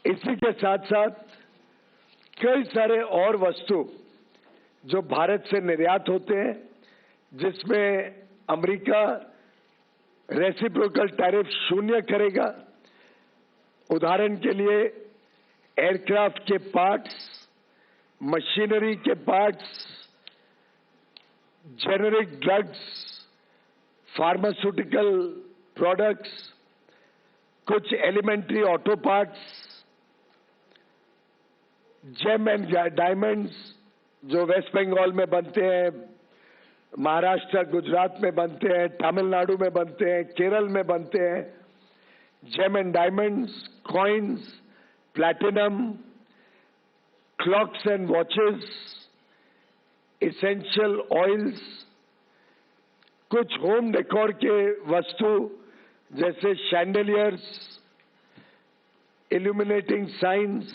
इसी के साथ साथ कई सारे और वस्तु जो भारत से निर्यात होते हैं, जिसमें अमेरिका रेसिप्रोकल टैरिफ शून्य करेगा। उदाहरण के लिए एयरक्राफ्ट के पार्ट्स, मशीनरी के parts, generic drugs, pharmaceutical products, कुछ elementary auto parts, gem and diamonds जो वेस्ट बंगाल में बनते हैं, महाराष्ट्र गुजरात में बनते हैं, तमिलनाडु में बनते हैं, केरल में बनते हैं, gem and diamonds, coins, platinum, clocks and watches, essential oils, कुछ होम डेकोर के वस्तु जैसे शैंडलियर्स, इल्यूमिनेटिंग साइंस,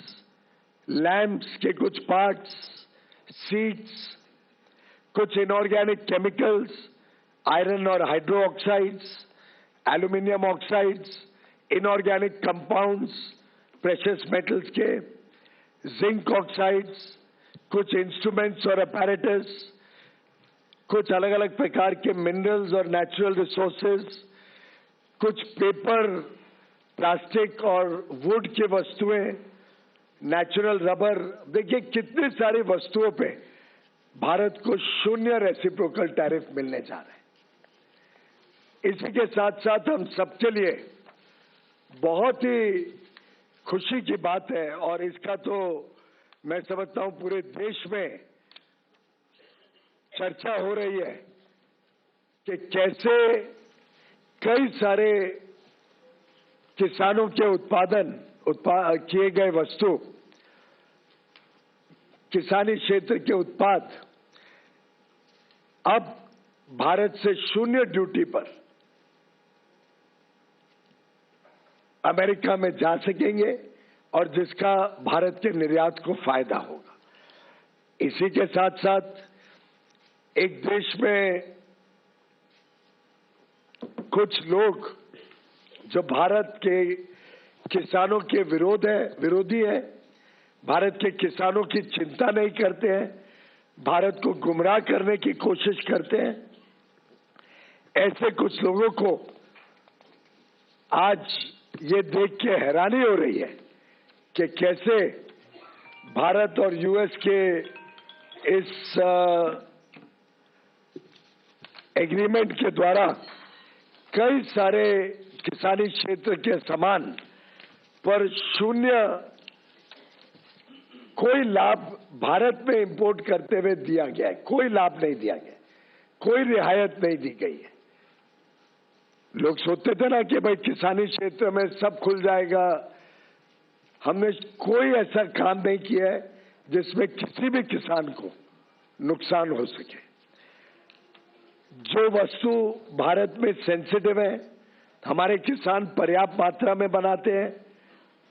लैंप्स के कुछ पार्ट्स, सीट्स, कुछ इनऑर्गेनिक केमिकल्स, आयरन और hydro oxides, aluminium oxides, inorganic compounds, precious metals के, जिंक ऑक्साइड्स, कुछ इंस्ट्रूमेंट्स और अपैरेटस, कुछ अलग अलग प्रकार के मिनरल्स और नेचुरल रिसोर्सेज, कुछ पेपर, प्लास्टिक और वुड की वस्तुएं, नेचुरल रबर। देखिए कितनी सारी वस्तुओं पे भारत को शून्य रेसिप्रोकल टैरिफ मिलने जा रहे हैं। इसी के साथ साथ हम सबके लिए बहुत ही खुशी की बात है, और इसका तो मैं समझता हूं पूरे देश में चर्चा हो रही है कि कैसे कई सारे किसानों के किए गए वस्तु, किसानी क्षेत्र के उत्पाद अब भारत से शून्य ड्यूटी पर अमेरिका में जा सकेंगे, और जिसका भारत के निर्यात को फायदा होगा। इसी के साथ साथ एक देश में कुछ लोग जो भारत के किसानों के विरोधी हैं, भारत के किसानों की चिंता नहीं करते हैं, भारत को गुमराह करने की कोशिश करते हैं, ऐसे कुछ लोगों को आज ये देख के हैरानी हो रही है कि कैसे भारत और यूएस के इस एग्रीमेंट के द्वारा कई सारे किसानी क्षेत्र के सामान पर शून्य कोई लाभ भारत में इंपोर्ट करते हुए दिया गया है। कोई लाभ नहीं दिया गया, कोई रियायत नहीं दी गई है। लोग सोचते थे ना कि भाई किसानी क्षेत्र में सब खुल जाएगा। हमने कोई ऐसा काम नहीं किया है जिसमें किसी भी किसान को नुकसान हो सके। जो वस्तु भारत में सेंसिटिव है, हमारे किसान पर्याप्त मात्रा में बनाते हैं,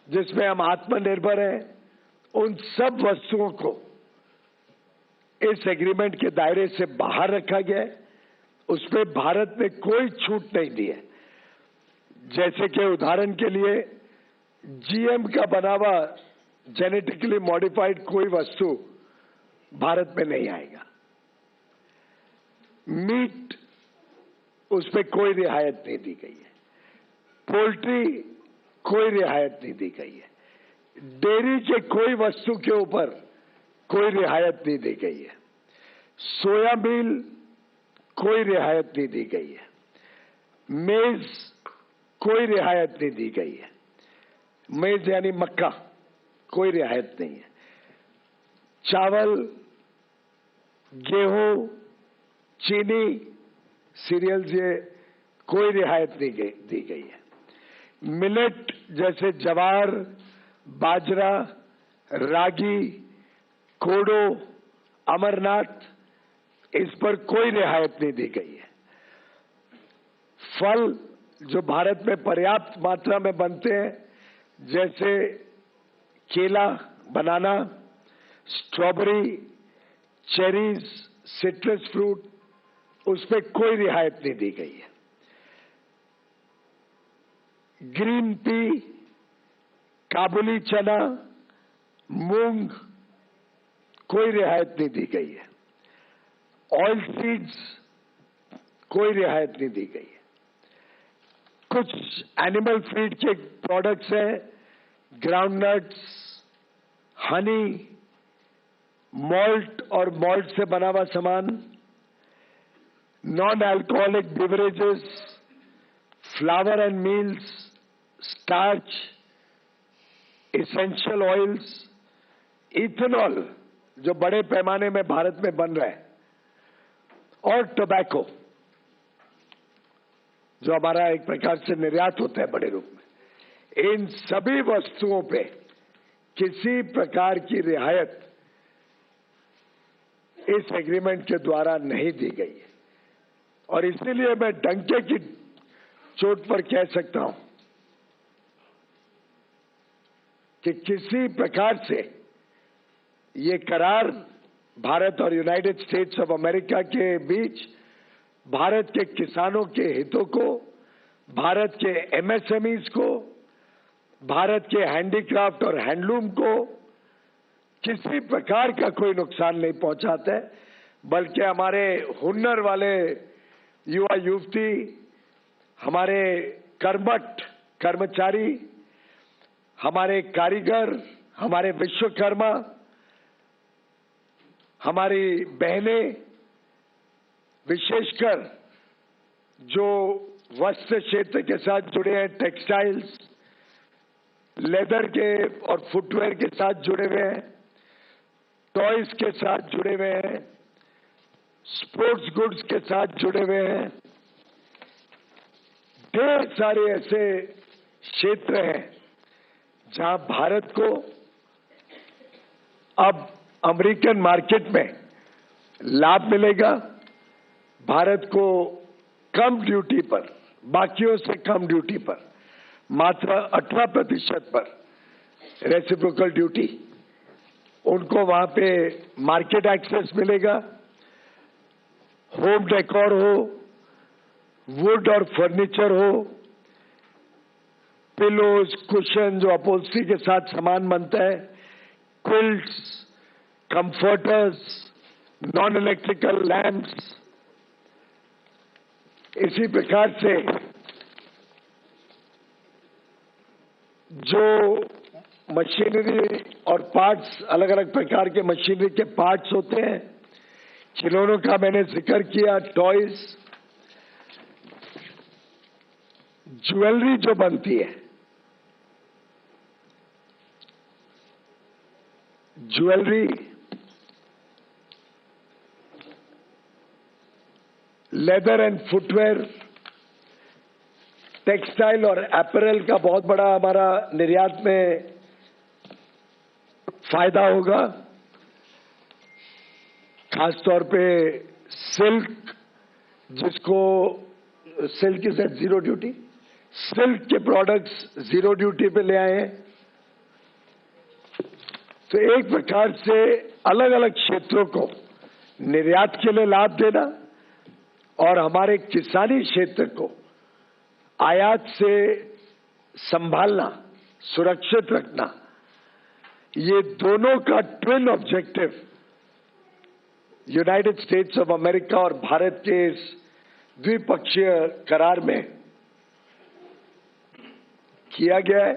जिसमें हम आत्मनिर्भर हैं, उन सब वस्तुओं को इस एग्रीमेंट के दायरे से बाहर रखा गया है। उसमें भारत ने कोई छूट नहीं दी है। जैसे कि उदाहरण के लिए जीएम का बना हुआ जेनेटिकली मॉडिफाइड कोई वस्तु भारत में नहीं आएगा। मीट, उस पर कोई रियायत नहीं दी गई है। पोल्ट्री, कोई रियायत नहीं दी गई है। डेयरी के कोई वस्तु के ऊपर कोई रियायत नहीं दी गई है। सोयाबीन, कोई रियायत नहीं दी गई है। मेज, कोई रियायत नहीं दी गई है। मेज यानी मक्का, कोई रियायत नहीं है। चावल, गेहूं, चीनी, सीरियल्स, ये कोई रियायत नहीं दी गई है। मिलेट जैसे ज्वार, बाजरा, रागी, कोडो, अमरनाथ, इस पर कोई रियायत नहीं दी गई है। फल जो भारत में पर्याप्त मात्रा में बनते हैं, जैसे केला, बनाना, स्ट्रॉबेरी, चेरीज, सिट्रस फ्रूट, उस पर कोई रियायत नहीं दी गई है। ग्रीन पी, काबुली चना, मूंग, कोई रियायत नहीं दी गई है। ऑयल सीड्स, कोई रियायत नहीं दी गई है। कुछ एनिमल फीड के प्रोडक्ट्स हैं, ग्राउंडनट्स, हनी, मॉल्ट और मॉल्ट से बना हुआ सामान, non alcoholic beverages, flower and meals, starch, essential oils, ethanol जो बड़े पैमाने में भारत में बन रहा है, और टोबैको जो हमारा एक प्रकार से निर्यात होता है बड़े रूप में। इन सभी वस्तुओं पे किसी प्रकार की रियायत इस एग्रीमेंट के द्वारा नहीं दी गई है, और इसीलिए मैं डंके की चोट पर कह सकता हूं कि किसी प्रकार से ये करार भारत और यूनाइटेड स्टेट्स ऑफ अमेरिका के बीच भारत के किसानों के हितों को, भारत के एमएसएमईज को, भारत के हैंडीक्राफ्ट और हैंडलूम को किसी प्रकार का कोई नुकसान नहीं पहुंचाता है, बल्कि हमारे हुनर वाले युवा युवती, हमारे कर्मठ कर्मचारी, हमारे कारीगर, हमारे विश्वकर्मा, हमारी बहनें, विशेषकर जो वस्त्र क्षेत्र के साथ जुड़े हैं, टेक्सटाइल्स, लेदर के और फुटवेयर के साथ जुड़े हुए हैं, टॉयज के साथ जुड़े हुए हैं, स्पोर्ट्स गुड्स के साथ जुड़े हुए हैं, ढेर सारे ऐसे क्षेत्र हैं जहां भारत को अब अमेरिकन मार्केट में लाभ मिलेगा। भारत को कम ड्यूटी पर, बाकियों से कम ड्यूटी पर, मात्र 18% पर रेसिप्रोकल ड्यूटी, उनको वहां पे मार्केट एक्सेस मिलेगा। होम डेकोर हो, वुड और फर्नीचर हो, पिलोज, कुशन जो अपहोल्स्ट्री के साथ सामान बनता है, quilts, comforters, non electrical lamps, इसी प्रकार से जो मशीनरी और पार्ट्स, अलग अलग प्रकार के मशीनरी के पार्ट्स होते हैं, खिलौनों का मैंने जिक्र किया, टॉयज, ज्वेलरी जो बनती है, jewellery, leather and footwear, textile और अपैरल का बहुत बड़ा हमारा निर्यात में फायदा होगा। खासतौर पे सिल्क, जिसको silk is at zero duty, silk के प्रोडक्ट्स जीरो ड्यूटी पे ले आए हैं। तो एक प्रकार से अलग अलग क्षेत्रों को निर्यात के लिए लाभ देना और हमारे किसानी क्षेत्र को आयात से संभालना, सुरक्षित रखना, ये दोनों का twin objective United states of America और भारत के इस द्विपक्षीय करार में किया गया है।